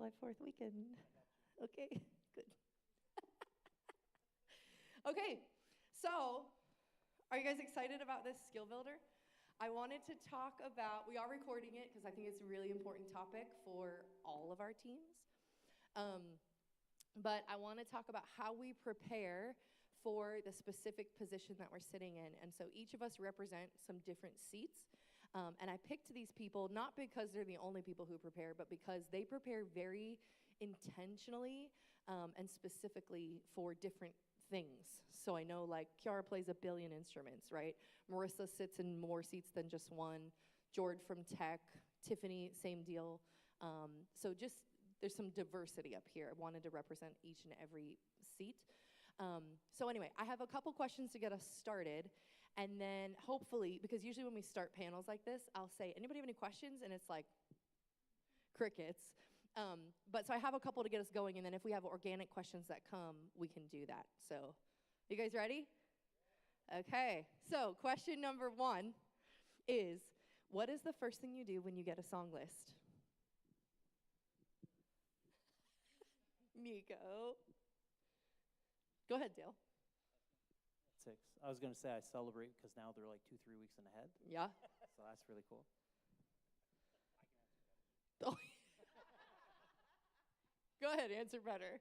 July 4th weekend. Okay, good. Okay, so are you guys excited about this skill builder? I wanted to talk about, we are recording it because I think it's a really important topic for all of our teams. But I want to talk about how we prepare for the specific position that we're sitting in. And so each of us represent some different seats. And I picked these people not because they're the only people who prepare, but because they prepare very intentionally and specifically for different things. So I know like Kiara plays a billion instruments, right? Marissa sits in more seats than just one. Jord from tech, Tiffany, same deal. So just there's some diversity up here. I wanted to represent each and every seat. So anyway, I have a couple questions to get us started. And then hopefully, because usually when we start panels like this, I'll say, anybody have any questions? And it's like crickets. But so I have a couple to get us going. And then if we have organic questions that come, we can do that. So you guys ready? Okay. So question number 1 is, what is the first thing you do when you get a song list? Nico. Go ahead, Dale. 6. I was going to say I celebrate because now they're like 2-3 weeks in ahead. Yeah. So that's really cool. Oh. Go ahead, answer better.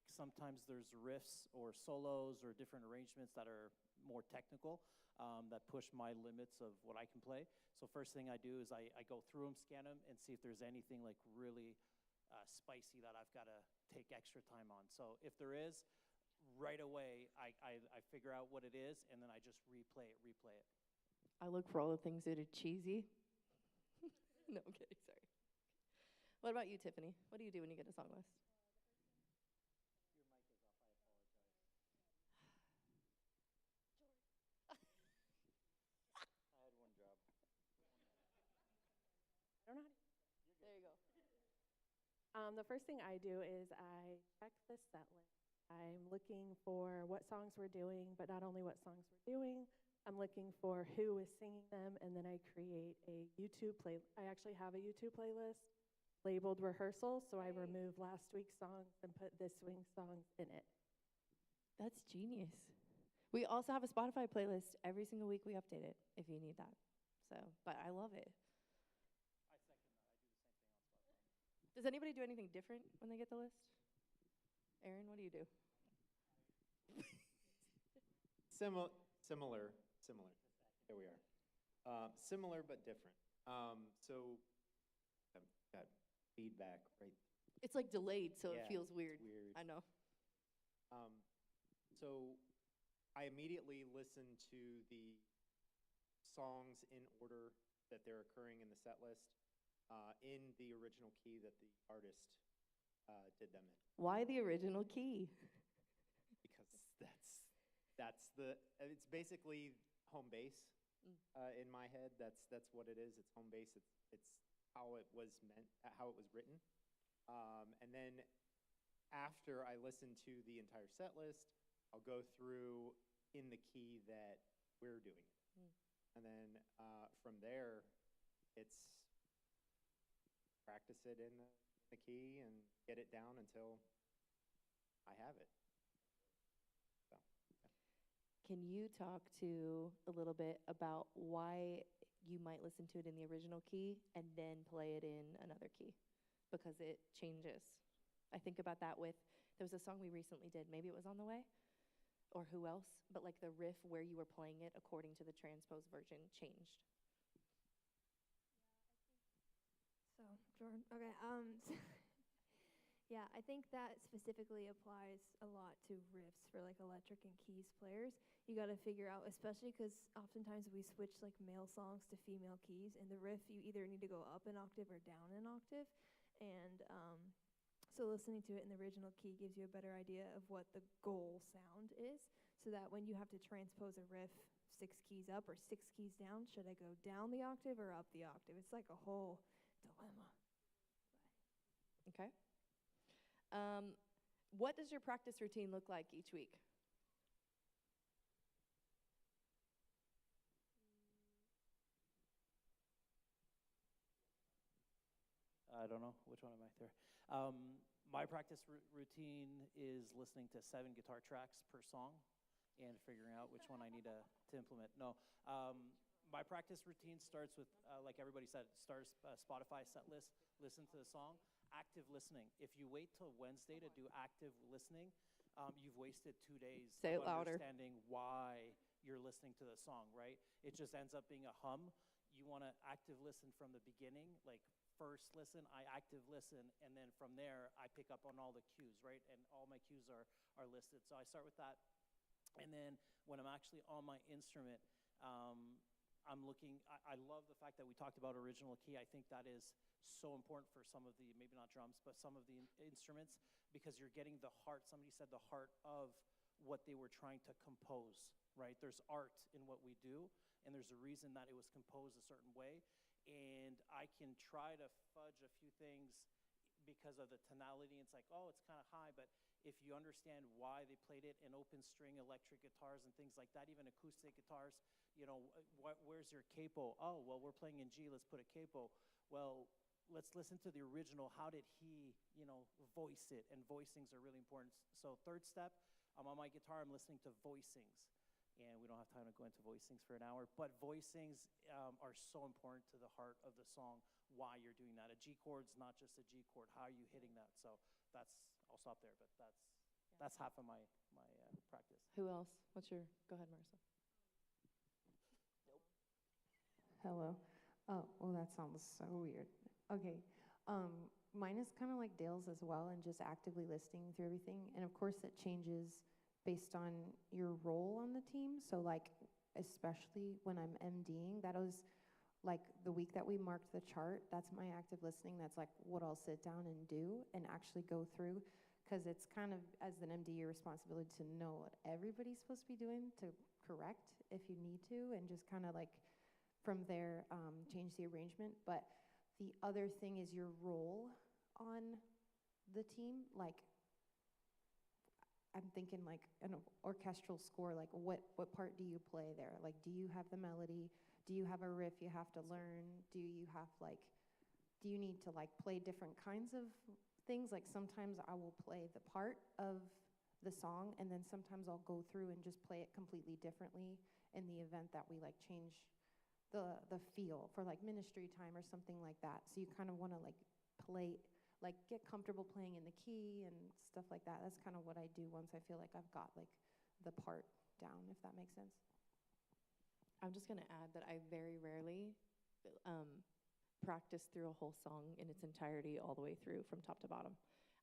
First thing I do is on electric, sometimes there's riffs or solos or different arrangements that are more technical that push my limits of what I can play. So first thing I do is I go through them, scan them, and see if there's anything like really spicy that I've got to take extra time on. So if there is, right away I figure out what it is, and then I just replay it. I look for all the things that are cheesy. No, I'm kidding, sorry. What about you, Tiffany? What do you do when you get a song list? Your mic is off, I apologize. I had one job. I don't know how to. There you go. The first thing I do is I check the set list. I'm looking for what songs we're doing, but not only what songs we're doing, I'm looking for who is singing them, and then I create a YouTube play. I actually have a YouTube playlist labeled rehearsal, so I remove last week's songs and put this week's songs in it. That's genius. We also have a Spotify playlist. Every single week we update it if you need that. So, but I love it. I second that. I do the same thing on Spotify. Does anybody do anything different when they get the list? Aaron, what do you do? Similar. Here we are. Similar but different. So I've got feedback right. It's like delayed, so Yeah, it feels it's weird. weird. I know. So I immediately listen to the songs in order that they're occurring in the set list in the original key that the artist did them in. Why the original key? Because it's basically home base in my head. That's what it is. It's home base. It's how it was meant, how it was written. And then after I listen to the entire set list, I'll go through in the key that we're doing it. And then from there, it's practice it in the key and get it down until I have it. So, yeah. Can you talk to a little bit about why you might listen to it in the original key and then play it in another key? Because it changes. I think about that with, there was a song we recently did, maybe it was On the Way, or who else, but like the riff where you were playing it according to the transposed version changed. So, Jordan, okay, yeah, I think that specifically applies a lot to riffs for like electric and keys players. You got to figure out, especially because oftentimes we switch like male songs to female keys. In the riff, you either need to go up an octave or down an octave. And so listening to it in the original key gives you a better idea of what the goal sound is, so that when you have to transpose a riff 6 keys up or 6 keys down, should I go down the octave or up the octave? It's like a whole dilemma. Okay. What does your practice routine look like each week? I don't know. Which one am I there? My practice routine is listening to 7 guitar tracks per song and figuring out which one I need to implement. No, my practice routine starts with, like everybody said, starts Spotify set list, listen to the song, active listening. If you wait till Wednesday to do active listening, you've wasted 2 days Say it of louder. understanding why you're listening to the song, right? It just ends up being a hum. You want to active listen from the beginning, like first listen, I active listen, and then from there, I pick up on all the cues, right? And all my cues are listed. So I start with that. And then when I'm actually on my instrument, I'm looking, I love the fact that we talked about original key. I think that is so important for some of the, maybe not drums, but some of the instruments, because you're getting the heart, somebody said the heart of what they were trying to compose, right? There's art in what we do, and there's a reason that it was composed a certain way. And I can try to fudge a few things because of the tonality. It's like, oh, it's kind of high, but if you understand why they played it in open string electric guitars and things like that, even acoustic guitars, you know, where's your capo? Oh, well, we're playing in G, let's put a capo. Well, let's listen to the original. How did he, you know, voice it? And voicings are really important. So third step, I'm on my guitar, I'm listening to voicings. And we don't have time to go into voicings for an hour, but voicings are so important to the heart of the song, why you're doing that. A G chord's not just a G chord, how are you hitting that? So that's, I'll stop there, but that's half of my practice. Who else? Go ahead, Marissa. Hello. Oh, well, that sounds so weird. Okay. Mine is kind of like Dale's as well, and just actively listening through everything. And of course, it changes based on your role on the team. So like, especially when I'm MDing, that was like the week that we marked the chart, that's my active listening. That's like what I'll sit down and do and actually go through. Because it's kind of, as an MD, your responsibility to know what everybody's supposed to be doing to correct if you need to, and just kind of like from there change the arrangement. But the other thing is your role on the team. Like, I'm thinking like an orchestral score, like what part do you play there? Like, do you have the melody? Do you have a riff you have to learn? Do you need to like play different kinds of things? Like sometimes I will play the part of the song, and then sometimes I'll go through and just play it completely differently in the event that we like change the feel for like ministry time or something like that. So you kind of want to like play, like get comfortable playing in the key and stuff like that. That's kind of what I do once I feel like I've got like the part down, if that makes sense. I'm just going to add that I very rarely practice through a whole song in its entirety all the way through from top to bottom.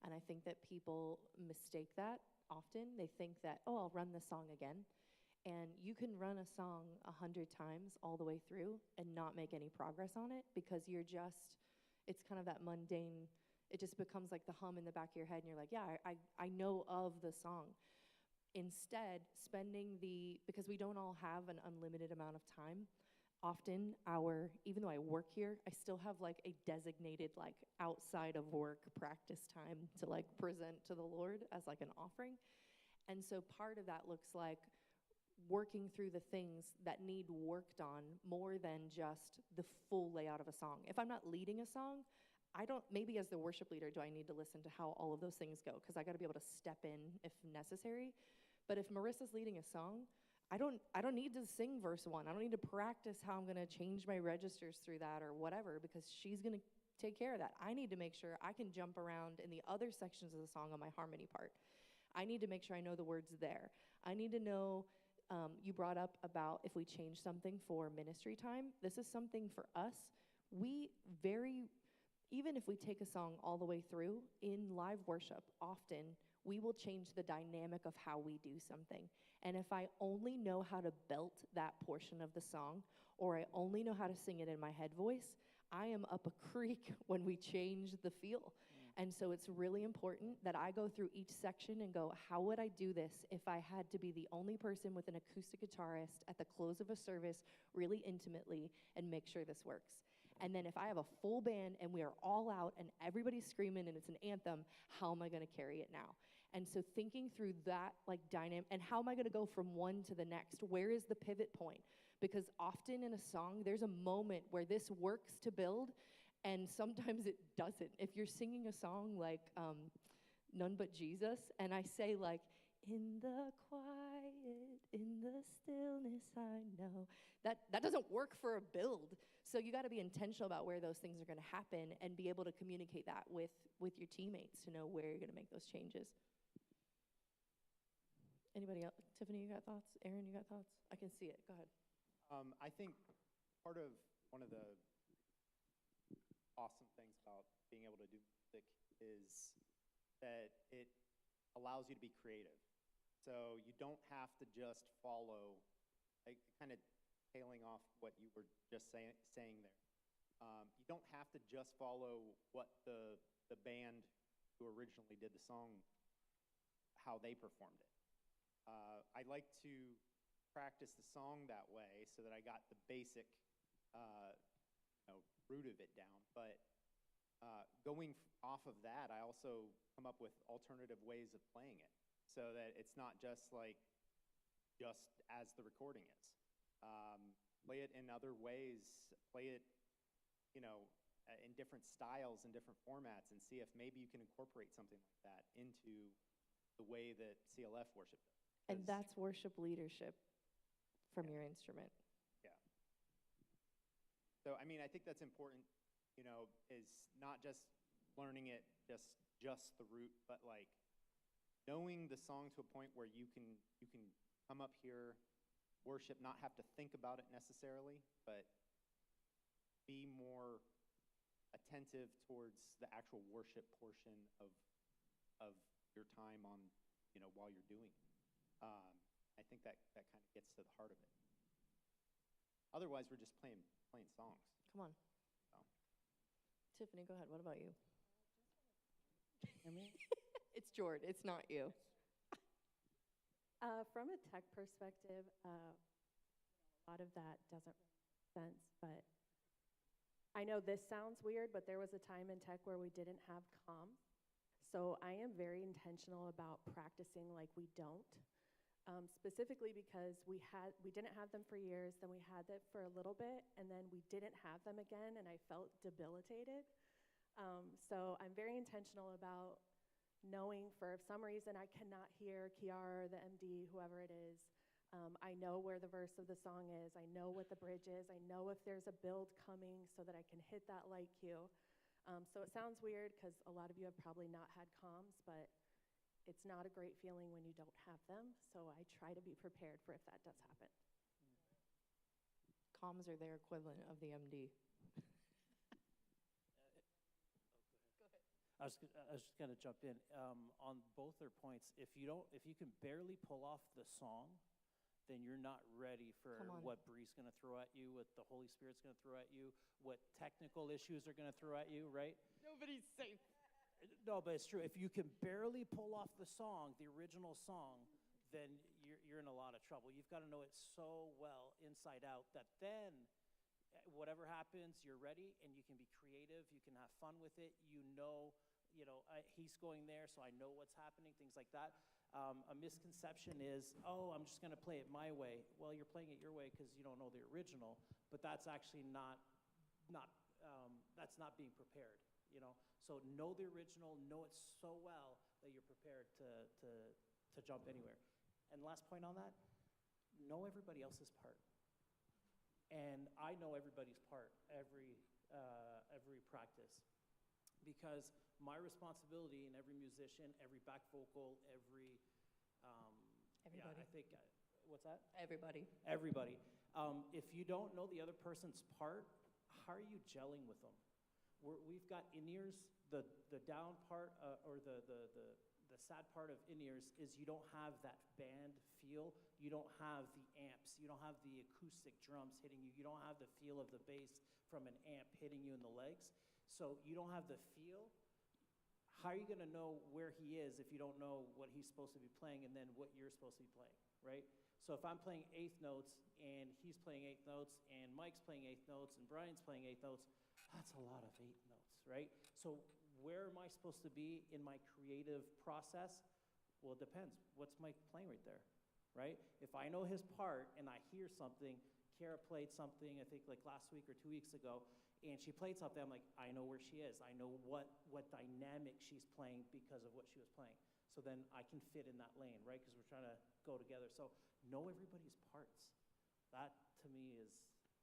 And I think that people mistake that often. They think that, oh, I'll run this song again. And you can run a song 100 times all the way through and not make any progress on it, because it's kind of that mundane, it just becomes like the hum in the back of your head, and you're like, yeah, I know of the song. Instead, because we don't all have an unlimited amount of time, often even though I work here, I still have like a designated like outside of work practice time to like present to the Lord as like an offering. And so part of that looks like working through the things that need worked on more than just the full layout of a song. If I'm not leading a song, maybe as the worship leader, do I need to listen to how all of those things go? Because I got to be able to step in if necessary. But if Marissa's leading a song, I don't need to sing verse 1. I don't need to practice how I'm going to change my registers through that or whatever, because she's going to take care of that. I need to make sure I can jump around in the other sections of the song on my harmony part. I need to make sure I know the words there. I need to know, you brought up about if we change something for ministry time. This is something for us. Even if we take a song all the way through, in live worship, often we will change the dynamic of how we do something. And if I only know how to belt that portion of the song, or I only know how to sing it in my head voice, I am up a creek when we change the feel. And so it's really important that I go through each section and go, how would I do this if I had to be the only person with an acoustic guitarist at the close of a service really intimately and make sure this works? And then if I have a full band and we are all out and everybody's screaming and it's an anthem, how am I going to carry it now? And so thinking through that like dynamic, and how am I going to go from one to the next? Where is the pivot point? Because often in a song, there's a moment where this works to build, And sometimes it doesn't. If you're singing a song like None But Jesus, and I say like, in the quiet, in the stillness, I know, that doesn't work for a build. So you got to be intentional about where those things are going to happen and be able to communicate that with your teammates to know where you're going to make those changes. Anybody else? Tiffany, you got thoughts? Aaron, you got thoughts? I can see it. Go ahead. I think one of the awesome things about being able to do music is that it allows you to be creative. So you don't have to just follow, like, kind of tailing off what you were just saying there. You don't have to just follow what the band who originally did the song, how they performed it. I like to practice the song that way so that I got the basic root of it down. But going off of that, I also come up with alternative ways of playing it so that it's not just as the recording is. Play it in other ways, play it, in different styles and different formats, and see if maybe you can incorporate something like that into the way that CLF worship does. And that's worship leadership from your instrument. Yeah. So, I mean, I think that's important, is not just learning it, just the root, but like knowing the song to a point where you can come up here, worship, not have to think about it necessarily, but be more attentive towards the actual worship portion of your time on, while you're doing it. I think that kind of gets to the heart of it. Otherwise, we're just playing songs. Come on. So. Tiffany, go ahead. What about you? Hear me? It's Jordan. It's not you. From a tech perspective, a lot of that doesn't really make sense, but I know this sounds weird, but there was a time in tech where we didn't have comms. So I am very intentional about practicing like we don't, specifically because we didn't have them for years, then we had them for a little bit, and then we didn't have them again, and I felt debilitated. So I'm very intentional about knowing for some reason I cannot hear Kiara or the MD, whoever it is. I know where the verse of the song is. I know what the bridge is. I know if there's a build coming so that I can hit that light cue. So it sounds weird because a lot of you have probably not had comms, but it's not a great feeling when you don't have them. So I try to be prepared for if that does happen. Comms are their equivalent of the MD. I was just going to jump in on both their points. If you can barely pull off the song, then you're not ready for what Bree's going to throw at you, what the Holy Spirit's going to throw at you, what technical issues are going to throw at you, right? Nobody's safe. No, but it's true. If you can barely pull off the song, the original song, then you're in a lot of trouble. You've got to know it so well inside out that then whatever happens, you're ready and you can be creative. You can have fun with it. He's going there, so I know what's happening, things like that. A misconception is, I'm just going to play it my way. Well, you're playing it your way because you don't know the original, but that's actually that's not being prepared, So know the original, know it so well that you're prepared to jump anywhere. And last point on that, know everybody else's part. And I know everybody's part every practice, because my responsibility in every musician, every back vocal, everybody. Yeah, I think, what's that? Everybody. Everybody. If you don't know the other person's part, how are you gelling with them? We've got in-ears. The down part, or the sad part of in-ears is you don't have that band feel. You don't have the amps. You don't have the acoustic drums hitting you. You don't have the feel of the bass from an amp hitting you in the legs. So you don't have the feel. How are you going to know where he is if you don't know what he's supposed to be playing and then what you're supposed to be playing, right? So if I'm playing eighth notes and he's playing eighth notes and Mike's playing eighth notes and Brian's playing eighth notes, that's a lot of eighth notes, right? So where am I supposed to be in my creative process? Well, it depends. What's Mike playing right there, right? If I know his part and I hear something, Kiara played something, I think like last week or 2 weeks ago, and she played something, I'm like, I know where she is. I know what dynamic she's playing because of what she was playing. So then I can fit in that lane, right? Because we're trying to go together. So know everybody's parts. That, to me, is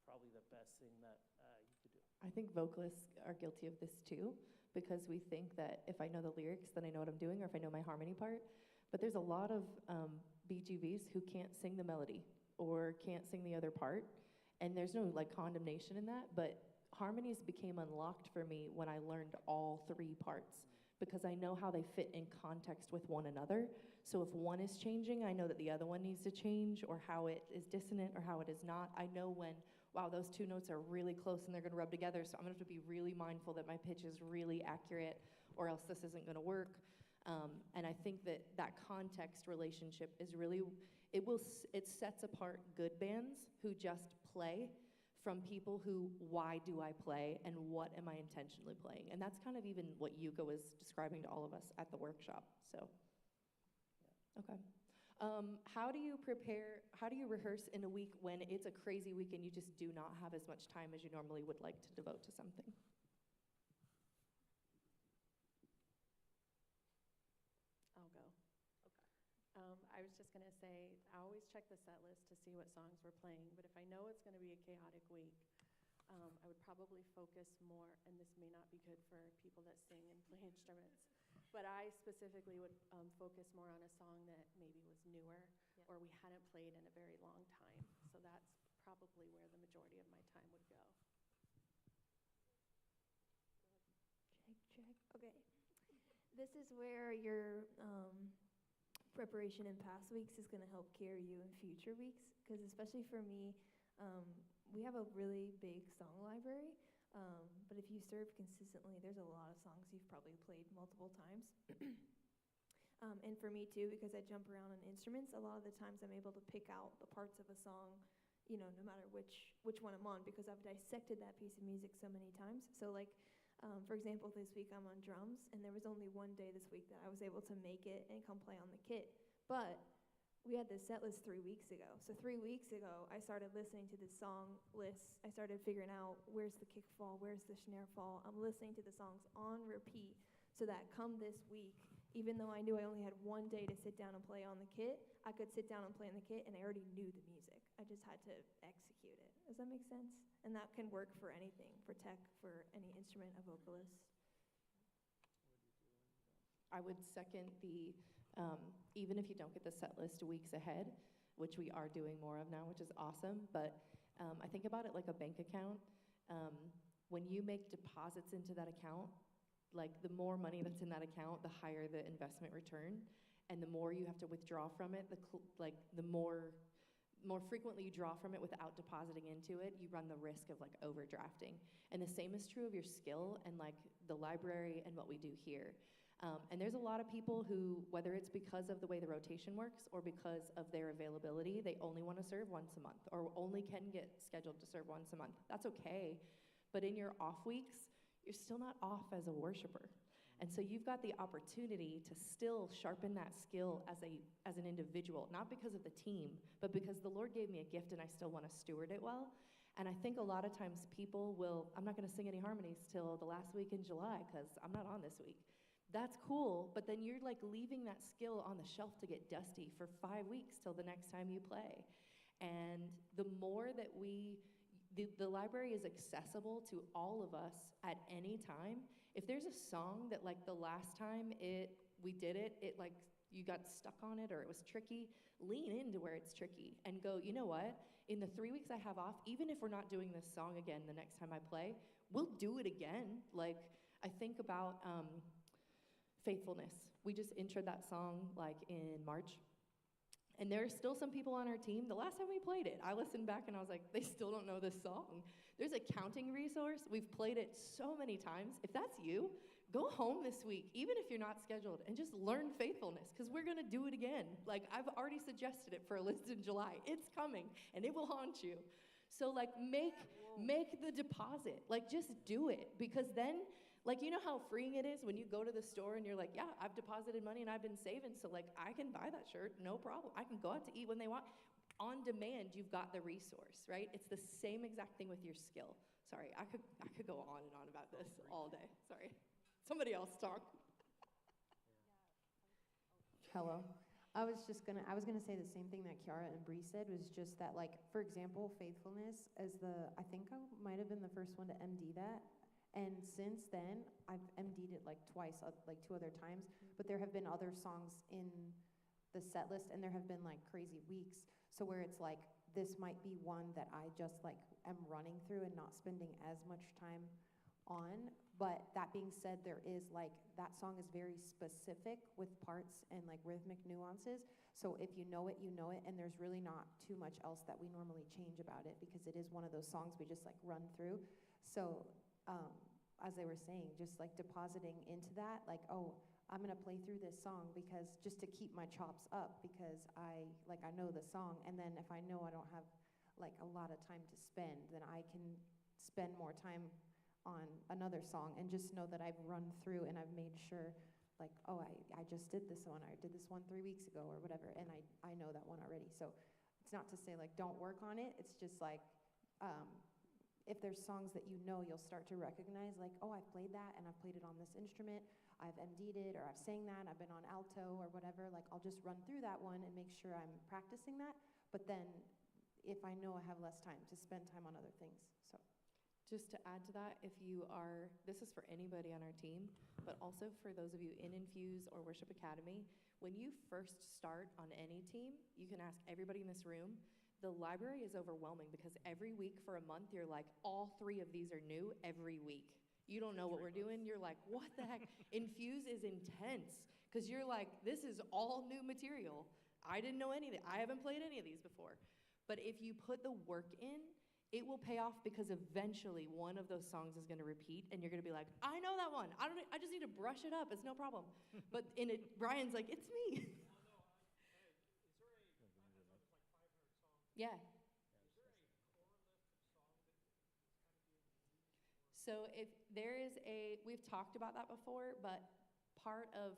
probably the best thing that you could do. I think vocalists are guilty of this too, because we think that if I know the lyrics, then I know what I'm doing, or if I know my harmony part. But there's a lot of BGVs who can't sing the melody or can't sing the other part, and there's no like condemnation in that, but harmonies became unlocked for me when I learned all three parts, because I know how they fit in context with one another. So if one is changing, I know that the other one needs to change, or how it is dissonant or how it is not. I know when, wow, those two notes are really close and they're gonna rub together, so I'm gonna have to be really mindful that my pitch is really accurate, or else this isn't gonna work. And I think that that context relationship is really, it sets apart good bands who just play from people who, why do I play and what am I intentionally playing? And that's kind of even what Yuka was describing to all of us at the workshop, so. Okay. How do you rehearse in a week when it's a crazy week and you just do not have as much time as you normally would like to devote to something? I'll go. I was just going to say, I always check the set list to see what songs we're playing, but if I know it's going to be a chaotic week, I would probably focus more, and this may not be good for people that sing and play instruments, but I specifically would focus more on a song that maybe was newer or we hadn't played in a very long time. So that's probably where the majority of my time would go. Check. Okay. This is where your preparation in past weeks is going to help carry you in future weeks, because especially for me, we have a really big song library, but if you serve consistently, there's a lot of songs you've probably played multiple times. And for me too, because I jump around on instruments, a lot of the times I'm able to pick out the parts of a song, you know, no matter which one I'm on, because I've dissected that piece of music so many times. So like, for example, this week I'm on drums, and there was only one day this week that I was able to make it and come play on the kit. But we had this set list 3 weeks ago. So 3 weeks ago, I started listening to the song list. I started figuring out where's the kick fall, where's the snare fall. I'm listening to the songs on repeat so that come this week, even though I knew I only had one day to sit down and play on the kit, I could sit down and play on the kit, and I already knew the music. I just had to execute it. Does that make sense? And that can work for anything, for tech, for any instrument, a vocalist. I would second the, even if you don't get the set list weeks ahead, which we are doing more of now, which is awesome, but I think about it like a bank account. When you make deposits into that account, like the more money that's in that account, the higher the investment return, and the more you have to withdraw from it, the more frequently you draw from it without depositing into it, you run the risk of like overdrafting. And the same is true of your skill and like the library and what we do here. And there's a lot of people who, whether it's because of the way the rotation works or because of their availability, they only want to serve once a month or only can get scheduled to serve once a month. That's okay. But in your off weeks, you're still not off as a worshiper. And so you've got the opportunity to still sharpen that skill as an individual, not because of the team, but because the Lord gave me a gift and I still want to steward it well. And I think a lot of times people will, I'm not going to sing any harmonies till the last week in July because I'm not on this week. That's cool, but then you're like leaving that skill on the shelf to get dusty for 5 weeks till the next time you play. And the more that the library is accessible to all of us at any time. If there's a song that like the last time we did it like you got stuck on it or it was tricky, lean into where it's tricky and go, you know what? In the 3 weeks I have off, even if we're not doing this song again the next time I play, we'll do it again. Like I think about Faithfulness. We just introed that song like in March. And there are still some people on our team, the last time we played it, I listened back and I was like, they still don't know this song. There's a counting resource. We've played it so many times. If that's you, go home this week, even if you're not scheduled, and just learn Faithfulness, because we're going to do it again. Like, I've already suggested it for a list in July. It's coming, and it will haunt you. So, like, make the deposit. Like, just do it, because then, like, you know how freeing it is when you go to the store and you're like, yeah, I've deposited money and I've been saving, so, like, I can buy that shirt, no problem. I can go out to eat when they want. On demand, you've got the resource, right? It's the same exact thing with your skill. Sorry, I could go on and on about this all day. Sorry. Somebody else talk. Hello. I was gonna say the same thing that Kiara and Bree said, was just that, like, for example, faithfulness I think I might have been the first one to MD that. And since then, I've MD'd it like twice, like 2 other times, but there have been other songs in the set list, and there have been like crazy weeks. So where it's like, this might be one that I just like am running through and not spending as much time on. But that being said, there is like, that song is very specific with parts and like rhythmic nuances. So if you know it, and there's really not too much else that we normally change about it, because it is one of those songs we just like run through. So as they were saying, just like depositing into that, like, oh, I'm gonna play through this song because just to keep my chops up, because I know the song, and then if I know I don't have like a lot of time to spend, then I can spend more time on another song and just know that I've run through and I've made sure, like, oh, I just did this one, I did this one 3 weeks ago or whatever, and I know that one already. So it's not to say like don't work on it, it's just like if there's songs that you know, you'll start to recognize, like, oh, I've played that and I've played it on this instrument, I've MD'd it, or I've sang that, I've been on alto or whatever, like I'll just run through that one and make sure I'm practicing that. But then if I know I have less time, to spend time on other things. So Just to add to that, this is for anybody on our team, but also for those of you in Infuse or Worship Academy, when you first start on any team, you can ask everybody in this room, the library is overwhelming because every week for a month, you're like, all 3 of these are new every week. You don't know what we're doing. You're like, what the heck? Infuse is intense because you're like, this is all new material. I didn't know any of it. I haven't played any of these before. But if you put the work in, it will pay off, because eventually one of those songs is going to repeat and you're going to be like, I know that one. I just need to brush it up. It's no problem. But Brian's like, it's me. Yeah. So if there is we've talked about that before, but part of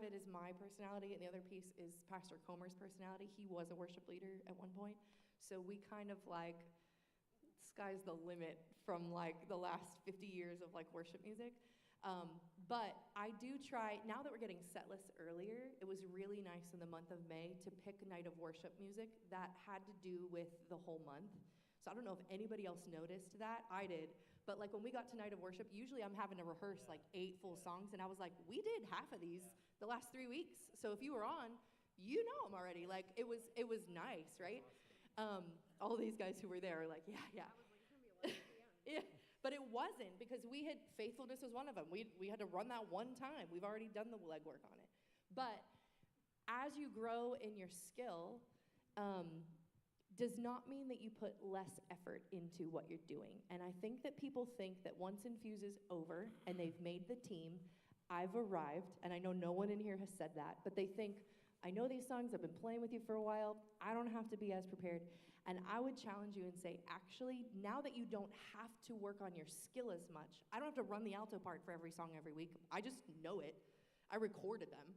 it is my personality, and the other piece is Pastor Comer's personality. He was a worship leader at one point. So we kind of like, sky's the limit from like the last 50 years of like worship music. But I do try, now that we're getting set lists earlier, it was really nice in the month of May to pick a night of worship music that had to do with the whole month. So I don't know if anybody else noticed that. I did. But like when we got to night of worship, usually I'm having to rehearse like 8 full songs. And I was like, we did half of these the last 3 weeks. So if you were on, you know them already. Like it was nice, right? All these guys who were there were like, yeah. I was like, it's going to be a lot at the end. Yeah. But it wasn't, because faithfulness was one of them. We had to run that one time. We've already done the legwork on it. But as you grow in your skill, does not mean that you put less effort into what you're doing. And I think that people think that once Infuse is over and they've made the team, I've arrived, and I know no one in here has said that, but they think, I know these songs, I've been playing with you for a while, I don't have to be as prepared. And I would challenge you and say, actually, now that you don't have to work on your skill as much, I don't have to run the alto part for every song every week. I just know it. I recorded them.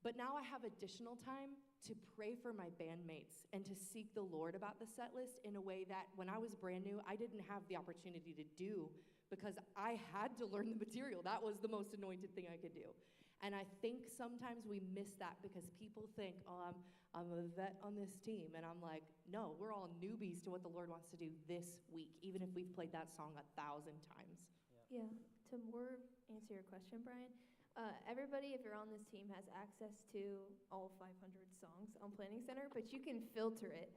But now I have additional time to pray for my bandmates and to seek the Lord about the set list in a way that when I was brand new, I didn't have the opportunity to do, because I had to learn the material. That was the most anointed thing I could do. And I think sometimes we miss that because people think, oh, I'm a vet on this team. And I'm like, no, we're all newbies to what the Lord wants to do this week, even if we've played that song 1,000 times. Yeah, to more answer your question, Brian, everybody, if you're on this team, has access to all 500 songs on Planning Center, but you can filter it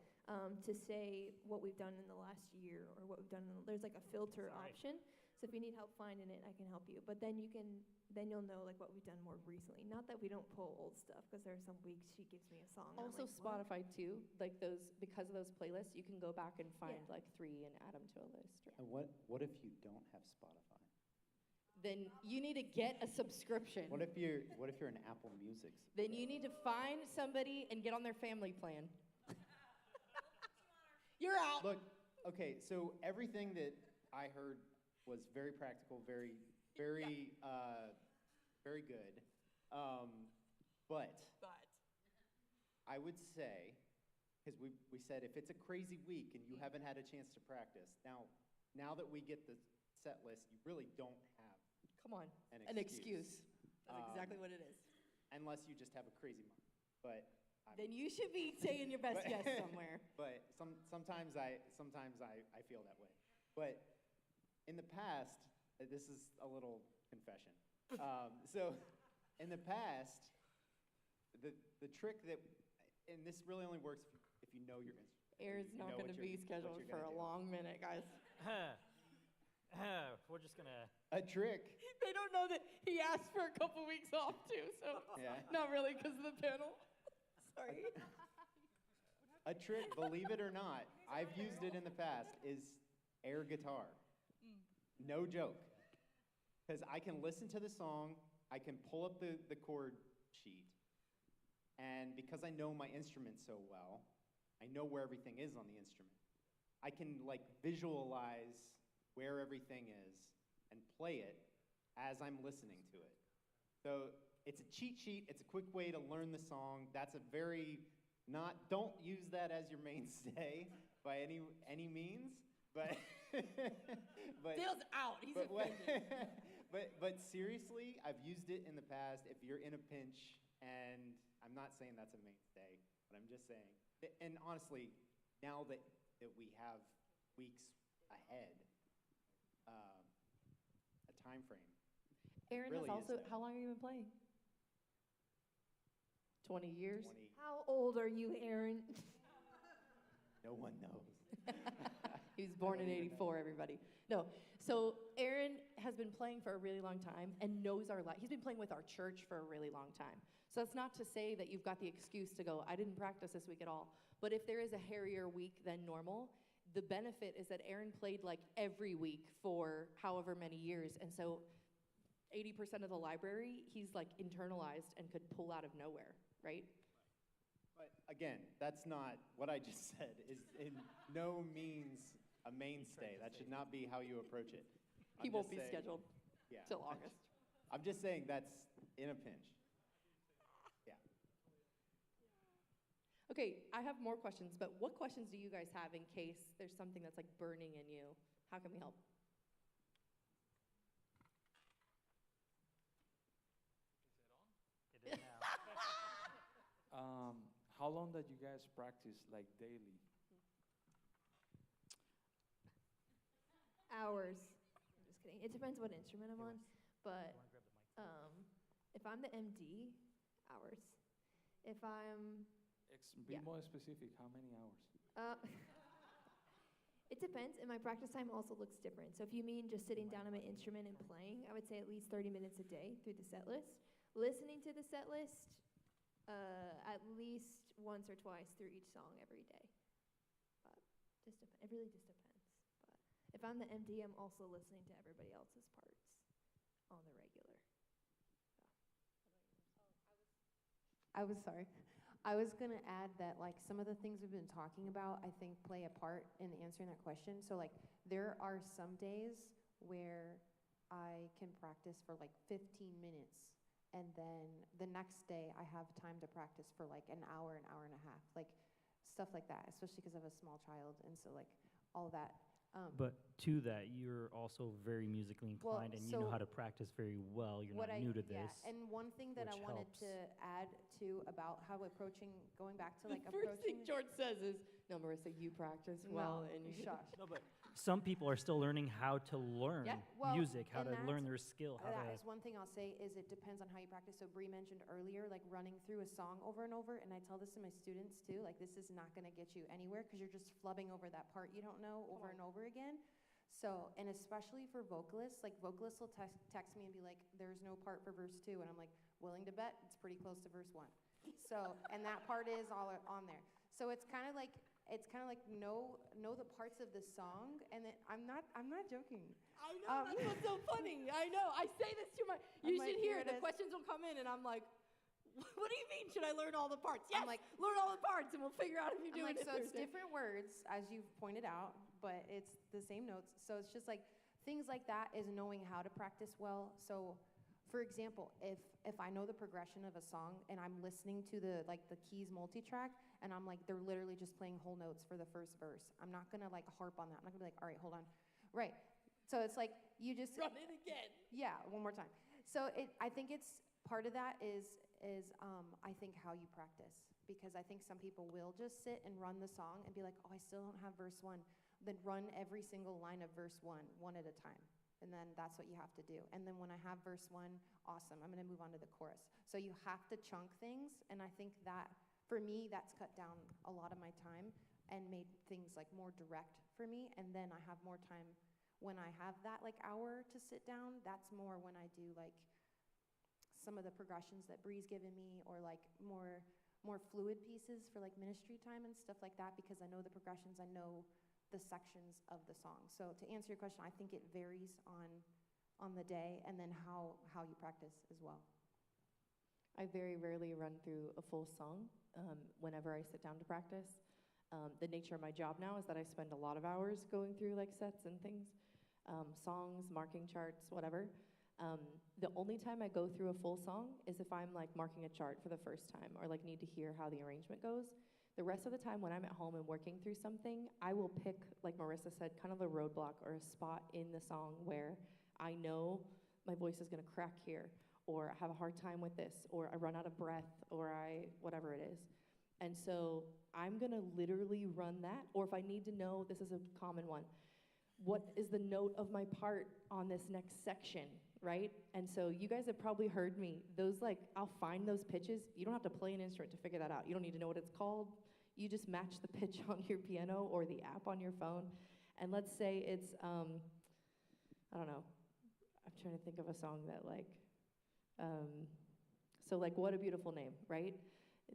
to say what we've done in the last year or what we've done. There's like a filter option. So if you need help finding it, I can help you. But then you'll know like what we've done more recently. Not that we don't pull old stuff, because there are some weeks she gives me a song. Also like, Spotify too, like because of those playlists, you can go back and find like 3 and add them to a list. And what if you don't have Spotify? Then you need to get a subscription. What if you're an Apple Music? Then you need to find somebody and get on their family plan. You're out. Look, okay, so everything that I heard was very practical, very good. But I would say, because we said if it's a crazy week and you haven't had a chance to practice, now now that we get the set list, you really don't have Come on. an excuse. That's exactly what it is. Unless you just have a crazy month. But Then you should be saying your best But- yes somewhere. But sometimes I feel that way. But in the past, this is a little confession. So in the past, the trick that, and this really only works if you know your instrument. Aaron's not going to be scheduled for a long minute, guys. We're just gonna. A trick. They don't know that he asked for a couple weeks off too, so Yeah. not really because of the panel. Sorry. A trick, believe it or not, I've used it in the past, is air guitar. No joke. Because I can listen to the song, I can pull up the chord sheet, and because I know my instrument so well, I know where everything is on the instrument. I can like visualize where everything is and play it as I'm listening to it. So it's a cheat sheet, it's a quick way to learn the song. That's a very don't use that as your mainstay by any means, but Dale's out. He's offended. but seriously, I've used it in the past. If you're in a pinch, and I'm not saying that's a mainstay, but I'm just saying. And honestly, now that we have weeks ahead, a time frame. Aaron really has is also, that. how long have you been playing? 20 years? 20, How old are you, Aaron? no one knows. He was born in I don't even 84, everybody. No. So Aaron has been playing for a really long time and knows our life. He's been playing with our church for a really long time. So that's not to say that you've got the excuse to go, I didn't practice this week at all. But if there is a hairier week than normal, the benefit is that Aaron played like every week for however many years. And so 80% of the library, he's like internalized and could pull out of nowhere, right? But again, that's not what I just said. Is in no means a mainstay. That should not be how you approach it. He I'm won't just be saying- scheduled Yeah. till August. I'm just saying that's in a pinch. Yeah. Okay, I have more questions, but what questions do you guys have in case there's something that's like burning in you? How can we help? It is now. How long did you guys practice, like daily? Hours. I'm just kidding. It depends what instrument I'm on, but You wanna grab the mic? if I'm the MD, hours. If I'm Be Yeah. more specific, how many hours? It depends, and my practice time also looks different. So if you mean just sitting down on my instrument and playing, I would say at least 30 minutes a day through the set list. Listening to the set list, at least once or twice through each song every day. But it really just depends. But if I'm the MD, I'm also listening to everybody else's parts on the regular. I was sorry. I was going to add that, like, some of the things we've been talking about, I think, play a part in answering that question. So, like, there are some days where I can practice for, like, 15 minutes. And then the next day, I have time to practice for, like, an hour and a half. Like, stuff like that, especially because I have a small child. And so, like, all of that. But to that, you're also very musically Well, inclined, and you know so how to practice very well. You're what not I- new to yeah, this. and one thing that I which wanted helps. to add to about how approaching, going back to, like, The first thing approaching. George says is, no, Marissa, you practice well. And you shush. No, but some people are still learning how to learn Yeah, well, music, how and to learn that's- their skill, how That to. is one thing I'll say is it depends on how you practice. So Bree mentioned earlier, like running through a song over and over, and I tell this to my students too, like this is not gonna get you anywhere because you're just flubbing over that part you don't know over and over again. So, and especially for vocalists, like vocalists will text me and be like, there's no part for verse 2, and I'm like, willing to bet it's pretty close to verse 1. So, and that part is all on there. So it's kind of like know the parts of the song, and then I'm not joking. I know, that's what's so funny. I know. I say this to you I'm should like, hear here it the is. questions will come in, and I'm like, what do you mean? Should I learn all the parts? Yes, I'm like, learn all the parts, and we'll figure out if you're I'm doing like, it so it's Thursday. different words, as you've pointed out, but it's the same notes. So it's just like, things like that is knowing how to practice well. So, for example, if I know the progression of a song and I'm listening to the keys multi-track, and I'm like, they're literally just playing whole notes for the first verse, I'm not gonna like harp on that. I'm not gonna be like, all right, hold on. Right. So it's like you just Run it again. Yeah, one more time. So I think it's part of that is I think how you practice, because I think some people will just sit and run the song and be like, oh, I still don't have verse 1. Then run every single line of verse 1, one at a time. And then that's what you have to do. And then when I have verse 1, awesome, I'm going to move on to the chorus. So you have to chunk things, and I think that for me that's cut down a lot of my time and made things like more direct for me. And then I have more time when I have that like hour to sit down. That's more when I do like some of the progressions that Bree's given me, or like more fluid pieces for like ministry time and stuff like that, because I know the progressions, I know the sections of the song. So to answer your question, I think it varies on the day, and then how you practice as well. I very rarely run through a full song whenever I sit down to practice. The nature of my job now is that I spend a lot of hours going through like sets and things, songs, marking charts, whatever. The only time I go through a full song is if I'm like marking a chart for the first time, or like need to hear how the arrangement goes. The rest of the time when I'm at home and working through something, I will pick, like Marissa said, kind of a roadblock or a spot in the song where I know my voice is gonna crack here, or I have a hard time with this, or I run out of breath, or whatever it is. And so I'm gonna literally run that, or if I need to know, this is a common one, what is the note of my part on this next section, right? And so you guys have probably heard me, those like, I'll find those pitches. You don't have to play an instrument to figure that out. You don't need to know what it's called. You just match the pitch on your piano or the app on your phone. And let's say it's, I don't know, I'm trying to think of a song that like, so like What a Beautiful Name, right?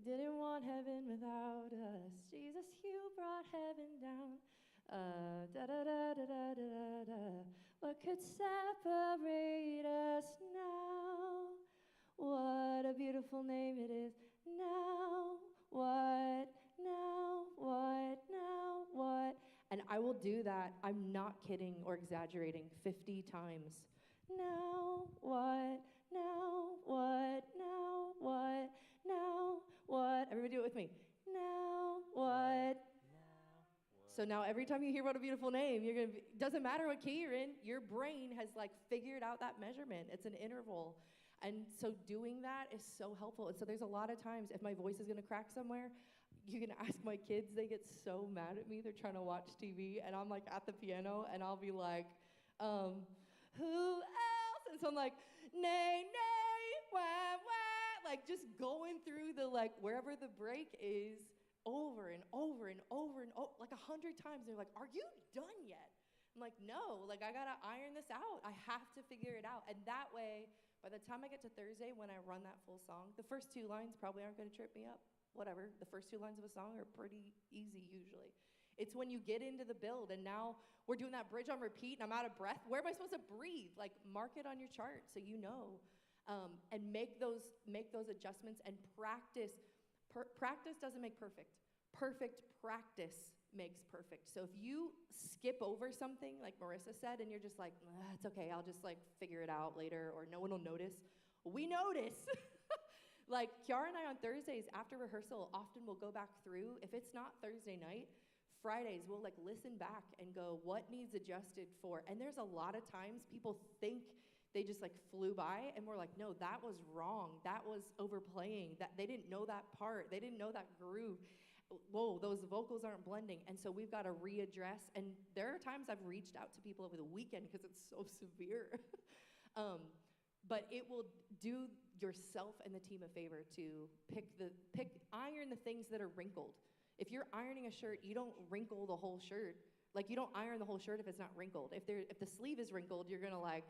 Didn't want heaven without us. Jesus, you brought heaven down. Da da da da da da da. What could separate us now? What a beautiful name it is. Now, what? Now, what? Now, what? And I will do that, I'm not kidding or exaggerating, 50 times. Now, what? Now, what? Now, what? Now, what? Everybody do it with me. Now, what? So now every time you hear What a Beautiful Name, you're gonna be, doesn't matter what key you're in, your brain has like figured out that measurement. It's an interval. And so doing that is so helpful. And so there's a lot of times if my voice is gonna crack somewhere, you can ask my kids, they get so mad at me. They're trying to watch TV and I'm like at the piano and I'll be like, who else? And so I'm like, nay, nay, wah, wah. Like just going through the like, wherever the break is, over and over and over and over, like 100 times. They're like, are you done yet? I'm like, no, like I gotta iron this out. I have to figure it out. And that way, by the time I get to Thursday, when I run that full song, the first 2 lines probably aren't gonna trip me up. Whatever, the first 2 lines of a song are pretty easy usually. It's when you get into the build and now we're doing that bridge on repeat and I'm out of breath. Where am I supposed to breathe? Like mark it on your chart so you know. And make those adjustments and practice. Practice doesn't make perfect. Perfect practice makes perfect. So if you skip over something, like Marissa said, and you're just like, it's okay, I'll just like figure it out later, or no one will notice. We notice. Like Kiara and I on Thursdays after rehearsal often will go back through. If it's not Thursday night, Fridays we'll like listen back and go, what needs adjusted for? And there's a lot of times people think they just like flew by and we're like, no, that was wrong. That was overplaying. That they didn't know that part. They didn't know that groove. Whoa, those vocals aren't blending. And so we've got to readdress. And there are times I've reached out to people over the weekend because it's so severe. But it will do yourself and the team a favor to iron the things that are wrinkled. If you're ironing a shirt, you don't wrinkle the whole shirt. Like you don't iron the whole shirt if it's not wrinkled. If the sleeve is wrinkled, you're gonna like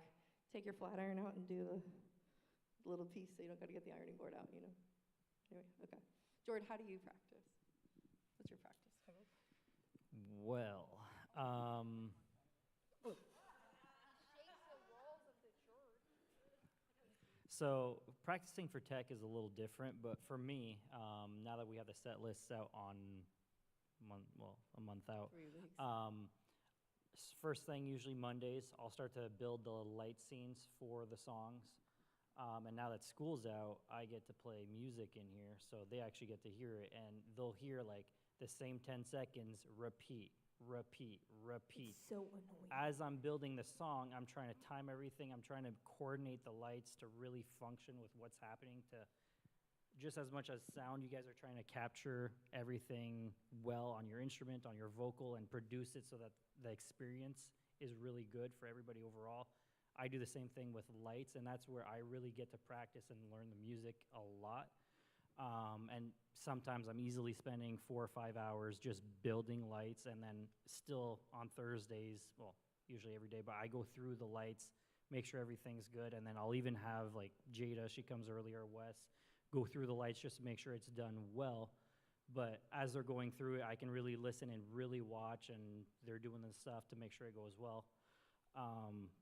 take your flat iron out and do the little piece so you don't got to get the ironing board out, you know? Anyway, okay. Jordan, how do you practice? What's your practice? Well, so practicing for tech is a little different, but for me, now that we have the set lists out on a month out, 3 weeks. First thing, usually Mondays, I'll start to build the light scenes for the songs. And now that school's out, I get to play music in here, so they actually get to hear it, and they'll hear like the same 10 seconds repeat repeat, repeat. It's so annoying. As I'm building the song, I'm trying to time everything. I'm trying to coordinate the lights to really function with what's happening, to just as much as sound, you guys are trying to capture everything well on your instrument, on your vocal, and produce it so that the experience is really good for everybody overall. I do the same thing with lights, and that's where I really get to practice and learn the music a lot. And sometimes I'm easily spending 4 or 5 hours just building lights, and then still on Thursdays, well, usually every day, but I go through the lights, make sure everything's good, and then I'll even have like Jada, she comes earlier, Wes, go through the lights just to make sure it's done well. But as they're going through it, I can really listen and really watch, and they're doing the stuff to make sure it goes well.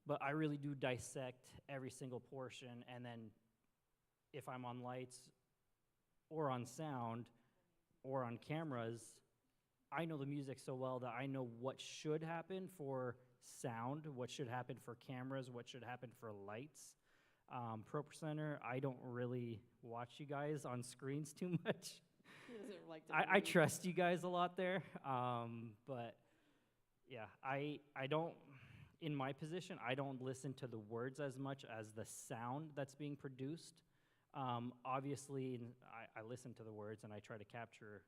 But I really do dissect every single portion, and then if I'm on lights or on sound or on cameras, I know the music so well that I know what should happen for sound, what should happen for cameras, what should happen for lights. Pro Presenter, I don't really watch you guys on screens too much. He doesn't like to I read. trust you guys a lot there, but yeah, I don't, in my position, I don't listen to the words as much as the sound that's being produced. Obviously, I listen to the words and I try to capture,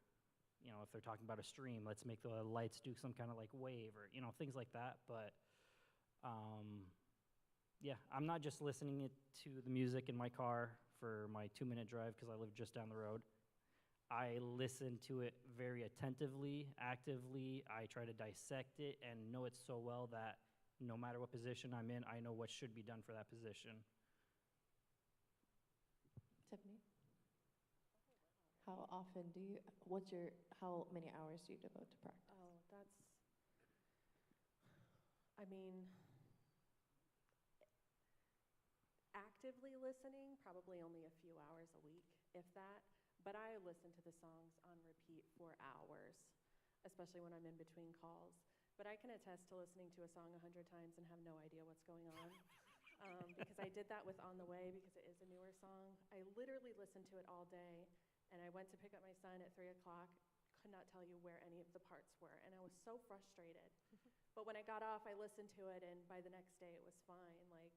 you know, if they're talking about a stream, let's make the lights do some kind of like wave or, you know, things like that. But yeah, I'm not just listening to the music in my car for my 2-minute drive because I live just down the road. I listen to it very attentively, actively. I try to dissect it and know it so well that no matter what position I'm in, I know what should be done for that position. Tiffany? How often do you, how many hours do you devote to practice? Oh, that's, I mean, actively listening, probably only a few hours a week, if that. But I listen to the songs on repeat for hours, especially when I'm in between calls. But I can attest to listening to a song 100 times and have no idea what's going on. Because I did that with On the Way because it is a newer song. I literally listened to it all day, and I went to pick up my son at 3 o'clock, could not tell you where any of the parts were, and I was so frustrated. But when I got off, I listened to it, and by the next day it was fine. Like,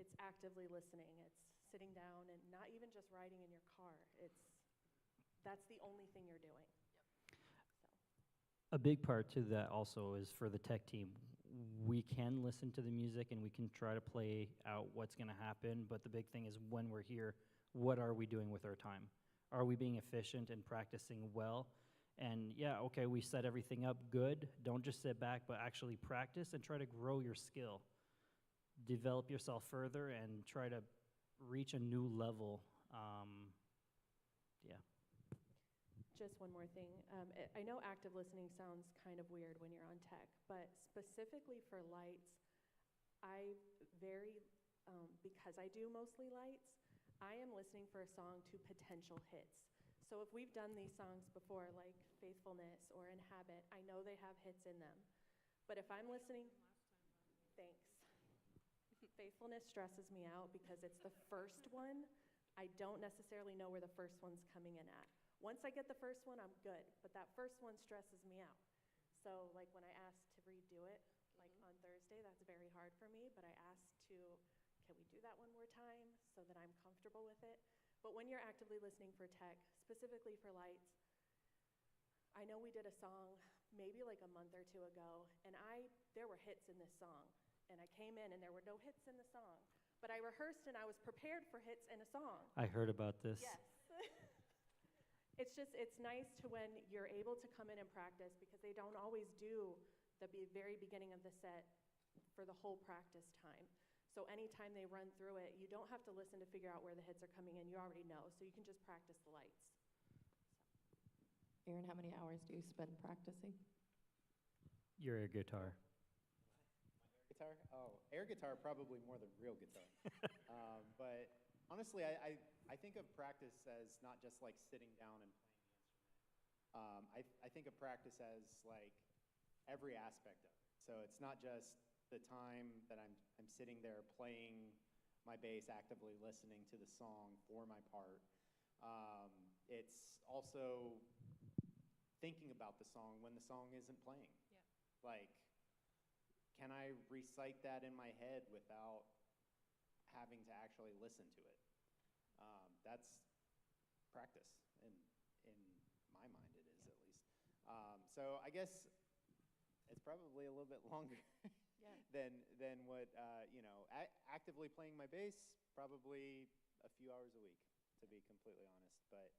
it's actively listening. It's sitting down and not even just riding in your car. That's the only thing you're doing. A big part to that also is for the tech team. We can listen to the music and we can try to play out what's going to happen, but the big thing is when we're here, what are we doing with our time? Are we being efficient and practicing well? And yeah, okay, we set everything up good. Don't just sit back, but actually practice and try to grow your skill. Develop yourself further and try to reach a new level. Yeah. Just one more thing. I know active listening sounds kind of weird when you're on tech, but specifically for lights, because I do mostly lights, I am listening for a song to potential hits. So if we've done these songs before, like Faithfulness or Inhabit, I know they have hits in them. But if I'm listening, thanks. Faithfulness stresses me out because it's the first one. I don't necessarily know where the first one's coming in at. Once I get the first one, I'm good, but that first one stresses me out. So like when I asked to redo it, like on Thursday, that's very hard for me, but I asked can we do that one more time so that I'm comfortable with it? But when you're actively listening for tech, specifically for lights, I know we did a song maybe like a month or two ago, and there were hits in this song, and I came in and there were no hits in the song, but I rehearsed and I was prepared for hits in a song. I heard about this. Yes. It's nice to when you're able to come in and practice because they don't always do the very beginning of the set for the whole practice time. So anytime they run through it, you don't have to listen to figure out where the hits are coming in. You already know, so you can just practice the lights. Aaron, how many hours do you spend practicing? Your air guitar. Guitar? Oh, air guitar probably more than real guitar. But honestly, I think of practice as not just like sitting down and playing the instrument. I think of practice as like every aspect of it. So it's not just the time that I'm sitting there playing my bass, actively listening to the song for my part. It's also thinking about the song when the song isn't playing. Like, can I recite that in my head without having to actually listen to it? That's practice, in my mind it is, at least. So I guess it's probably a little bit longer than what, actively playing my bass, probably a few hours a week, to be completely honest. But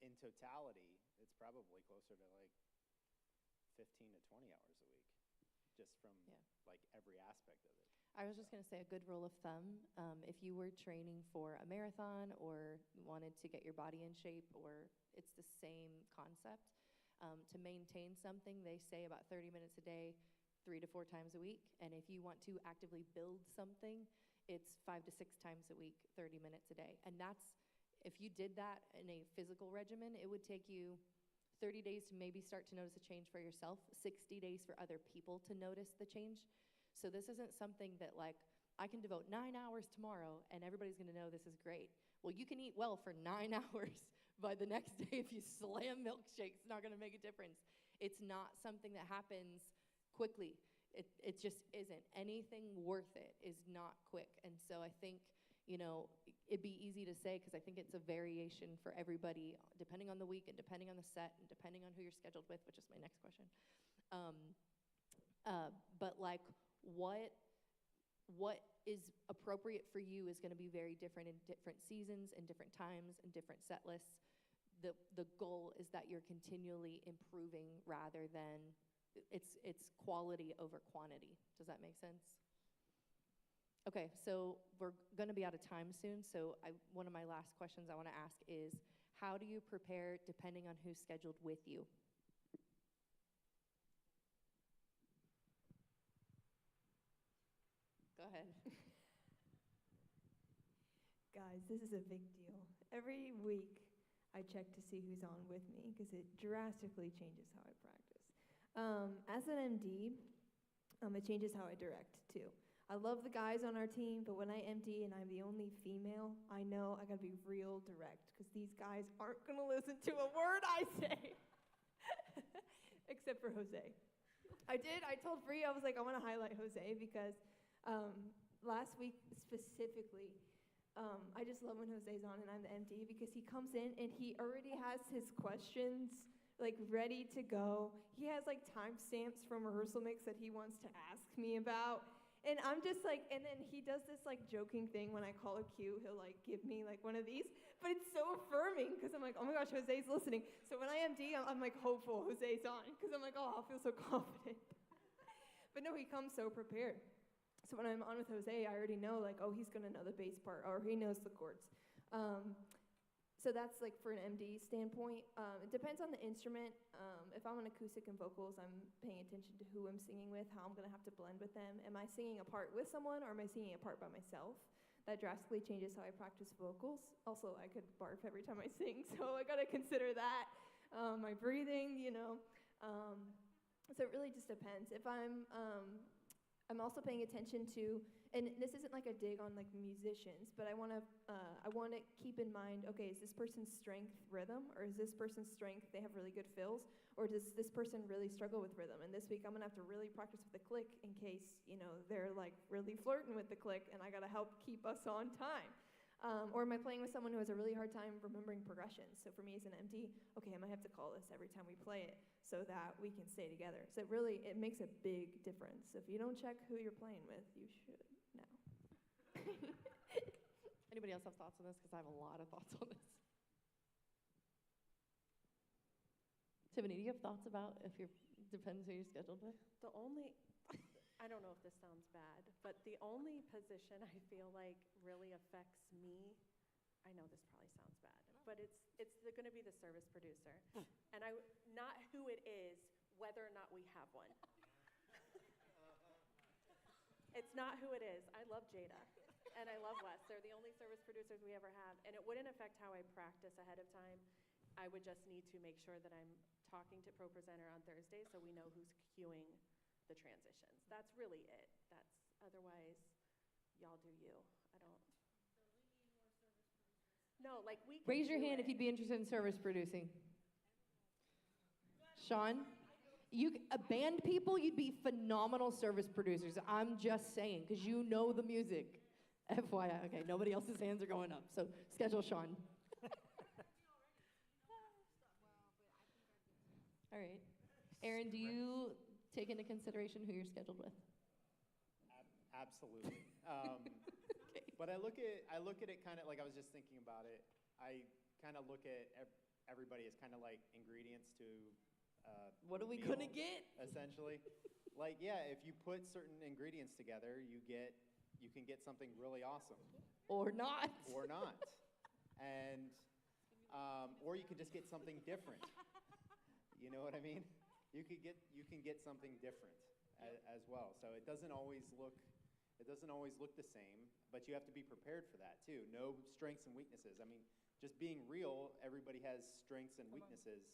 in totality, it's probably closer to like 15 to 20 hours a week, just from like every aspect of it. I was just going to say a good rule of thumb, if you were training for a marathon or wanted to get your body in shape, or it's the same concept, to maintain something, they say about 30 minutes a day, 3 to 4 times a week. And if you want to actively build something, it's 5 to 6 times a week, 30 minutes a day. And that's, if you did that in a physical regimen, it would take you 30 days to maybe start to notice a change for yourself, 60 days for other people to notice the change. So this isn't something that, like, I can devote 9 hours tomorrow and everybody's going to know this is great. Well, you can eat well for 9 hours. By the next day, if you slam milkshakes, it's not going to make a difference. It's not something that happens quickly. It just isn't. Anything worth it is not quick. And so I think, it'd be easy to say, because I think it's a variation for everybody, depending on the week and depending on the set and depending on who you're scheduled with, which is my next question. But like, what is appropriate for you is going to be very different in different seasons and different times and different set lists. The goal is that you're continually improving rather than it's quality over quantity. Does that make sense? Okay, so we're going to be out of time soon. So one of my last questions I want to ask is, how do you prepare depending on who's scheduled with you? Go ahead. Guys, this is a big deal. Every week I check to see who's on with me because it drastically changes how I practice. As an MD, it changes how I direct too. I love the guys on our team, but when I MD and I'm the only female, I know I gotta be real direct because these guys aren't gonna listen to a word I say. Except for Jose. I told Bree, I was like, I wanna highlight Jose because last week specifically, I just love when Jose's on and I'm the MD because he comes in and he already has his questions like ready to go. He has like timestamps from rehearsal mix that he wants to ask me about. And I'm just like, and then he does this like joking thing when I call a cue, he'll like give me like one of these, but it's so affirming because I'm like, oh my gosh, Jose's listening. So when I MD, I'm like hopeful Jose's on because I'm like, oh, I'll feel so confident. But no, he comes so prepared. So when I'm on with Jose, I already know like, oh, he's gonna know the bass part or he knows the chords. So that's like for an MD standpoint. It depends on the instrument. If I'm on acoustic and vocals, I'm paying attention to who I'm singing with, how I'm gonna have to blend with them. Am I singing a part with someone or am I singing a part by myself? That drastically changes how I practice vocals. Also, I could barf every time I sing, so I gotta consider that. My breathing, so it really just depends. If I'm also paying attention to, and this isn't like a dig on like musicians, but I want to keep in mind, okay, is this person's strength rhythm, or is this person's strength they have really good fills, or does this person really struggle with rhythm? And this week I'm gonna have to really practice with the click in case they're like really flirting with the click, and I gotta help keep us on time. Or am I playing with someone who has a really hard time remembering progressions? So for me as an MD, okay, I might have to call this every time we play it so that we can stay together. So it makes a big difference. So if you don't check who you're playing with, you should now. Anybody else have thoughts on this? Because I have a lot of thoughts on this. Tiffany, do you have thoughts about depends who you're scheduled with? I don't know if this sounds bad, but the only position I feel like really affects me, I know this probably sounds bad, but it's going to be the service producer. And not who it is, whether or not we have one. It's not who it is. I love Jada, and I love Wes. They're the only service producers we ever have, and it wouldn't affect how I practice ahead of time. I would just need to make sure that I'm talking to Pro Presenter on Thursday so we know who's cueing the transitions. That's really it. Otherwise, y'all do you. I don't. No, like we can Raise your do hand if it. you'd be interested in service producing. Sean, band people, you'd be phenomenal service producers. I'm just saying, because you know the music. FYI, okay, nobody else's hands are going up, so schedule Sean. All right. Aaron, do you take into consideration who you're scheduled with? Absolutely. But I look at it kind of like, I was just thinking about it. I kind of look at everybody as kind of like ingredients to What are we meal, gonna get? essentially. Like, yeah, if you put certain ingredients together, you can get something really awesome. Or not. Or not. And or you can just get something different. You know what I mean? You can get something different as well. So it doesn't always look the same, but you have to be prepared for that too. Know strengths and weaknesses. I mean, just being real, everybody has strengths and weaknesses.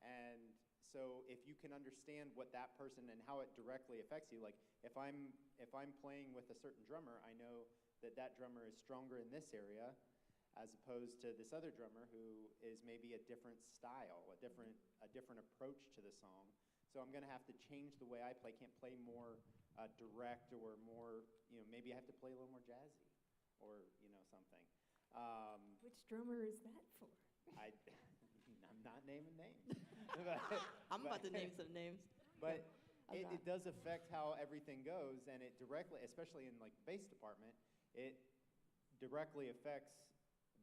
And so if you can understand what that person and how it directly affects you, like if I'm playing with a certain drummer, I know that drummer is stronger in this area as opposed to this other drummer who is maybe a different style, a different approach to the song. So I'm going to have to change the way I play. Can't play more direct or more, maybe I have to play a little more jazzy or, something. Which drummer is that for? I'm not naming names. I'm about to name some names. But it does affect how everything goes, and it directly, especially in like the bass department, it directly affects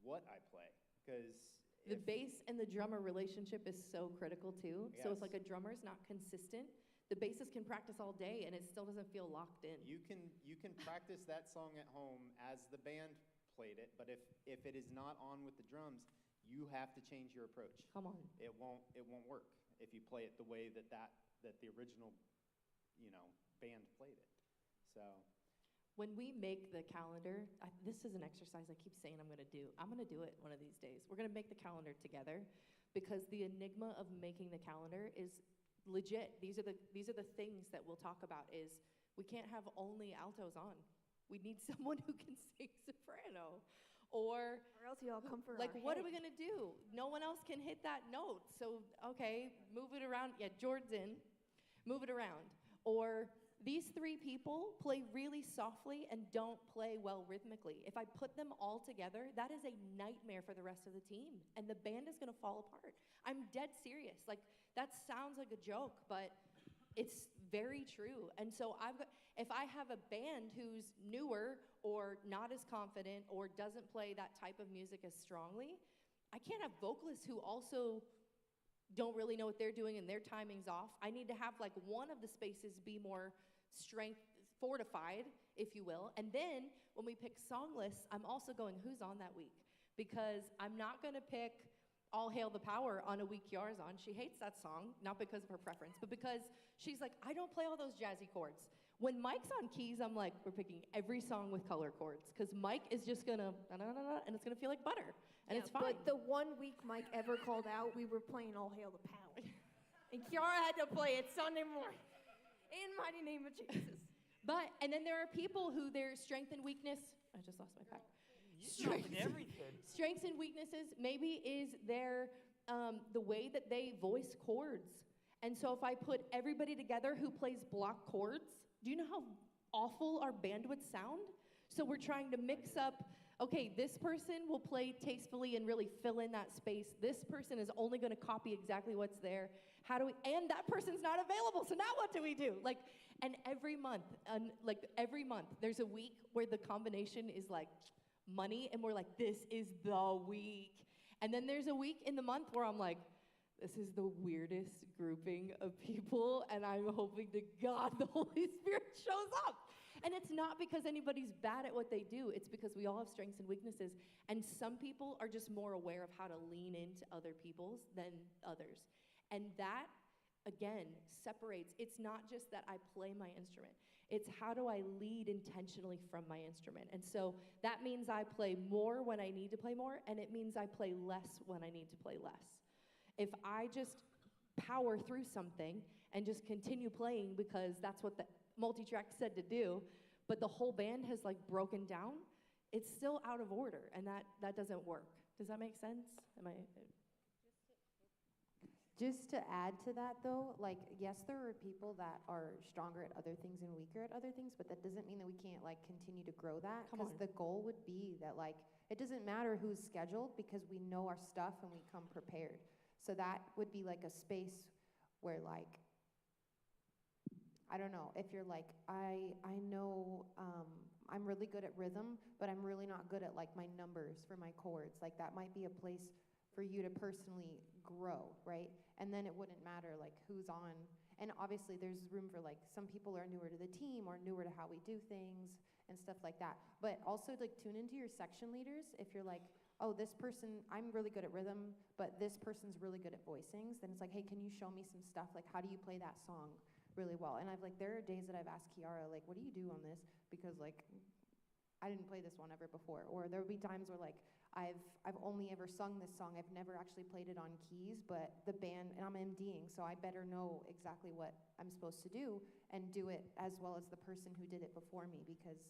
what I play. Because The bass and the drummer relationship is so critical too. So it's Yes. like a drummer is not consistent. The bassist can practice all day and it still doesn't feel locked in. you can practice that song at home as the band played it, but if it is not on with the drums, you have to change your approach. Come on. It won't work if you play it the way that the original band played it. So When we make the calendar, this is an exercise I keep saying I'm going to do. I'm going to do it one of these days. We're going to make the calendar together because the enigma of making the calendar is legit. These are the things that we'll talk about is we can't have only altos on. We need someone who can sing soprano. Or else you all come for like, our what are head. we going to do? No one else can hit that note. So, okay, move it around. Yeah, Jordan's in. Move it around. Or these three people play really softly and don't play well rhythmically. If I put them all together, that is a nightmare for the rest of the team. And the band is going to fall apart. I'm dead serious. Like, that sounds like a joke, but it's very true. And so if I have a band who's newer or not as confident or doesn't play that type of music as strongly, I can't have vocalists who also don't really know what they're doing and their timing's off. I need to have like one of the spaces be more strength fortified, if you will. And then when we pick song lists, I'm also going, who's on that week? Because I'm not going to pick All Hail the Power on a week Kiara's on. She hates that song, not because of her preference, but because she's like, I don't play all those jazzy chords. When Mike's on keys, I'm like, we're picking every song with color chords because Mike is just gonna, and it's gonna feel like butter, and it's fine. But the one week Mike ever called out, we were playing All Hail the Power. And Kiara had to play it Sunday morning. In mighty name of Jesus. And then there are people who their strength and weakness, I just lost my pack. Strengths and weaknesses maybe is their, the way that they voice chords. And so if I put everybody together who plays block chords, do you know how awful our band would sound? So we're trying to mix up, okay, this person will play tastefully and really fill in that space. This person is only going to copy exactly what's there. And that person's not available, so now what do we do? And every month, there's a week where the combination is like money, and we're like, this is the week. And then there's a week in the month where I'm like, this is the weirdest grouping of people, and I'm hoping to God the Holy Spirit shows up. And it's not because anybody's bad at what they do. It's because we all have strengths and weaknesses. And some people are just more aware of how to lean into other people's than others. And that, again, separates. It's not just that I play my instrument. It's how do I lead intentionally from my instrument. And so that means I play more when I need to play more, and it means I play less when I need to play less. If I just power through something and just continue playing because that's what the multi-track said to do, but the whole band has like broken down, it's still out of order, and that doesn't work. Does that make sense? Am I? Just to add to that though, like, yes, there are people that are stronger at other things and weaker at other things, but that doesn't mean that we can't like continue to grow that. Come Because on. the goal would be that like, it doesn't matter who's scheduled because we know our stuff and we come prepared. So that would be like a space where like, I don't know, if you're like, I know I'm really good at rhythm, but I'm really not good at like my numbers for my chords. Like that might be a place for you to personally grow, right? And then it wouldn't matter like who's on. And obviously there's room for like some people are newer to the team or newer to how we do things and stuff like that. But also like tune into your section leaders. If you're like, oh, this person, I'm really good at rhythm, but this person's really good at voicings, then it's like, hey, can you show me some stuff? Like, how do you play that song really well? And I've like, there are days that I've asked Kiara, like, what do you do on this? Because like, I didn't play this one ever before. Or there would be times where like, I've only ever sung this song. I've never actually played it on keys, but the band, and I'm MDing, so I better know exactly what I'm supposed to do and do it as well as the person who did it before me because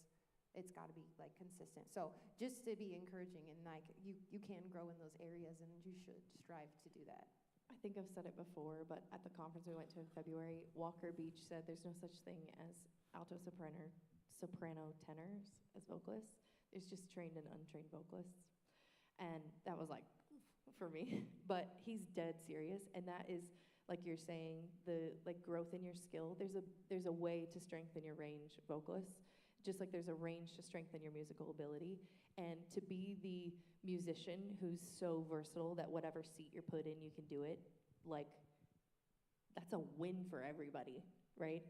it's got to be like consistent. So just to be encouraging and like you can grow in those areas and you should strive to do that. I think I've said it before, but at the conference we went to in February, Walker Beach said there's no such thing as alto soprano tenors as vocalists. There's just trained and untrained vocalists. And that was like, for me, but he's dead serious. And that is, like you're saying, the like growth in your skill. There's a way to strengthen your range vocalists, just like there's a range to strengthen your musical ability. And to be the musician who's so versatile that whatever seat you're put in, you can do it, like, that's a win for everybody, right?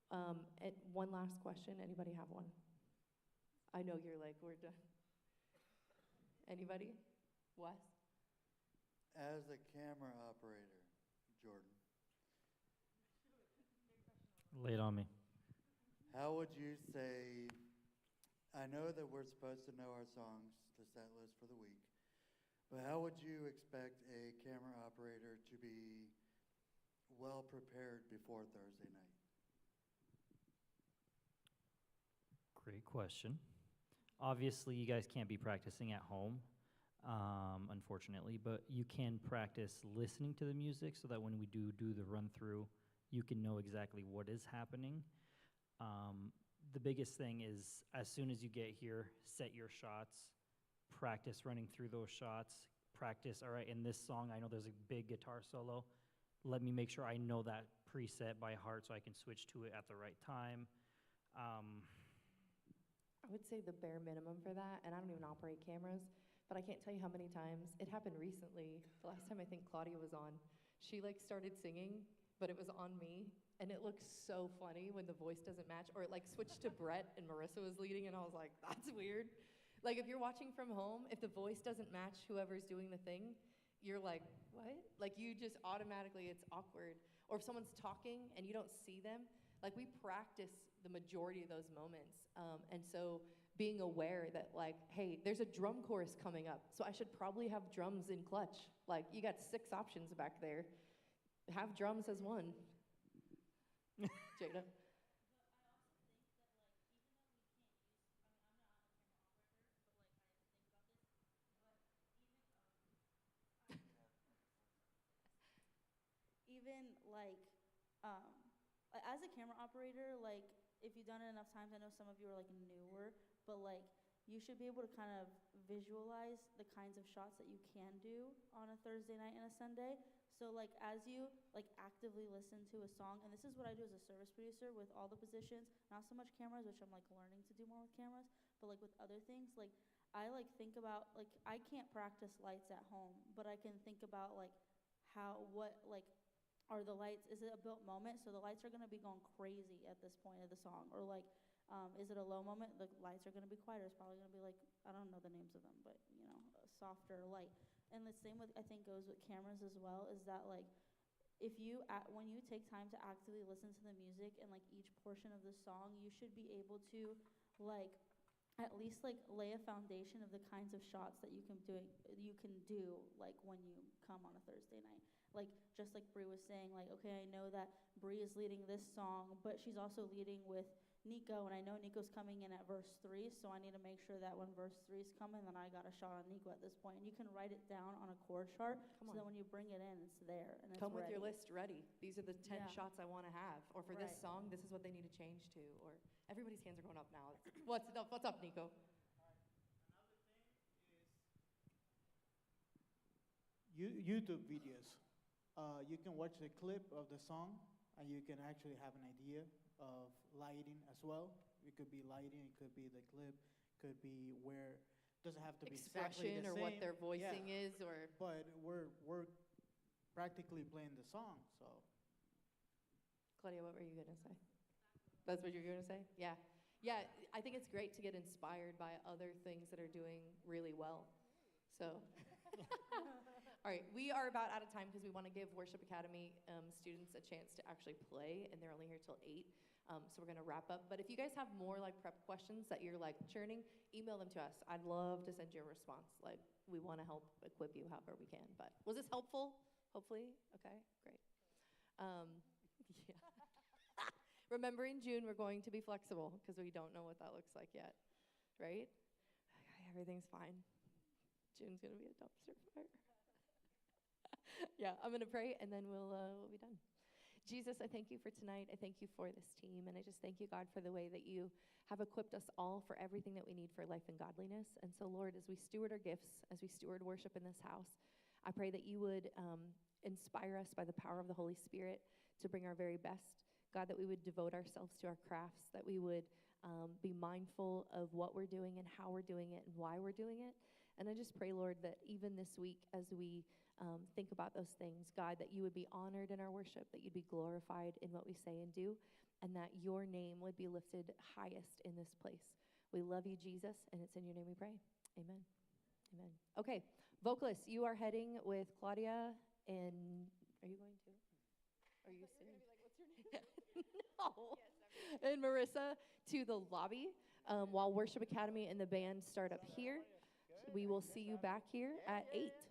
And one last question. Anybody have one? I know you're like, we're done. Anybody? Wes? As a camera operator, Jordan, Lay it on me. how would you say, I know that we're supposed to know our songs, the set list for the week, but how would you expect a camera operator to be well prepared before Thursday night? Great question. Obviously, you guys can't be practicing at home, unfortunately, but you can practice listening to the music so that when we do the run-through, you can know exactly what is happening. The biggest thing is as soon as you get here, set your shots, practice running through those shots, practice, all right, in this song, I know there's a big guitar solo. Let me make sure I know that preset by heart so I can switch to it at the right time. I would say the bare minimum for that, and I don't even operate cameras, but I can't tell you how many times, it happened recently, the last time I think Claudia was on, she like started singing, but it was on me, and it looked so funny when the voice doesn't match, or it like switched to Brett and Marissa was leading, and I was like, that's weird. Like if you're watching from home, if the voice doesn't match whoever's doing the thing, you're like, what? Like you just automatically, it's awkward. Or if someone's talking and you don't see them, like we practice the majority of those moments. And so being aware that like, hey, there's a drum chorus coming up, so I should probably have drums in clutch. Like you got 6 options back there. Have drums as one. Jada. Even like as a camera operator, like if you've done it enough times, I know some of you are like newer, but like you should be able to kind of visualize the kinds of shots that you can do on a Thursday night and a Sunday. So like as you like actively listen to a song, and this is what I do as a service producer with all the positions, not so much cameras, which I'm like learning to do more with cameras, but like with other things, like I like think about, like I can't practice lights at home, but I can think about like what like are the lights, is it a built moment? So the lights are gonna be going crazy at this point of the song. Or like, is it a low moment? The lights are gonna be quieter. It's probably gonna be like, I don't know the names of them, but you know, a softer light. And the same with, I think goes with cameras as well, is that like, if you, when you take time to actively listen to the music and like each portion of the song, you should be able to like, at least like lay a foundation of the kinds of shots that you can do like when you come on a Thursday night. Like just like Bree was saying, like okay, I know that Bree is leading this song, but she's also leading with Nico, and I know Nico's coming in at verse 3, so I need to make sure that when verse 3 is coming, then I got a shot on Nico at this point. And you can write it down on a chord chart, so that when you bring it in, it's there and it's Come with ready. your list ready. These are the 10 Yeah. shots I want to have. Or for this Right. song, this is what they need to change to. Or everybody's hands are going up now. What's up, Nico? YouTube videos. You can watch the clip of the song, and you can actually have an idea of lighting as well. It could be lighting, it could be the clip, could be where doesn't have to be exactly Expression the or same. what their voicing Yeah. is, or But we're practically playing the song, so Claudia, what were you gonna say? That's what you're gonna say? Yeah. Yeah, I think it's great to get inspired by other things that are doing really well. So, all right, we are about out of time because we want to give Worship Academy students a chance to actually play, and they're only here till 8. So we're gonna wrap up. But if you guys have more like prep questions that you're like churning, email them to us. I'd love to send you a response. Like, we want to help equip you however we can. But was this helpful? Hopefully, okay, great. Yeah. Remember, in June we're going to be flexible because we don't know what that looks like yet, right? Okay, everything's fine. June's gonna be a dumpster fire. Yeah, I'm gonna pray and then we'll be done. Jesus, I thank you for tonight. I thank you for this team, and I just thank you, God, for the way that you have equipped us all for everything that we need for life and godliness. And so, Lord, as we steward our gifts, as we steward worship in this house, I pray that you would inspire us by the power of the Holy Spirit to bring our very best. God, that we would devote ourselves to our crafts, that we would be mindful of what we're doing and how we're doing it and why we're doing it. And I just pray, Lord, that even this week as we think about those things, God, that you would be honored in our worship, that you'd be glorified in what we say and do, and that your name would be lifted highest in this place. We love you, Jesus, and it's in your name we pray. Amen. Amen. Okay, vocalists, you are heading with Claudia, and are you going to? Are you singing? No. And Marissa to the lobby while Worship Academy and the band start up here. We will see you back here at 8.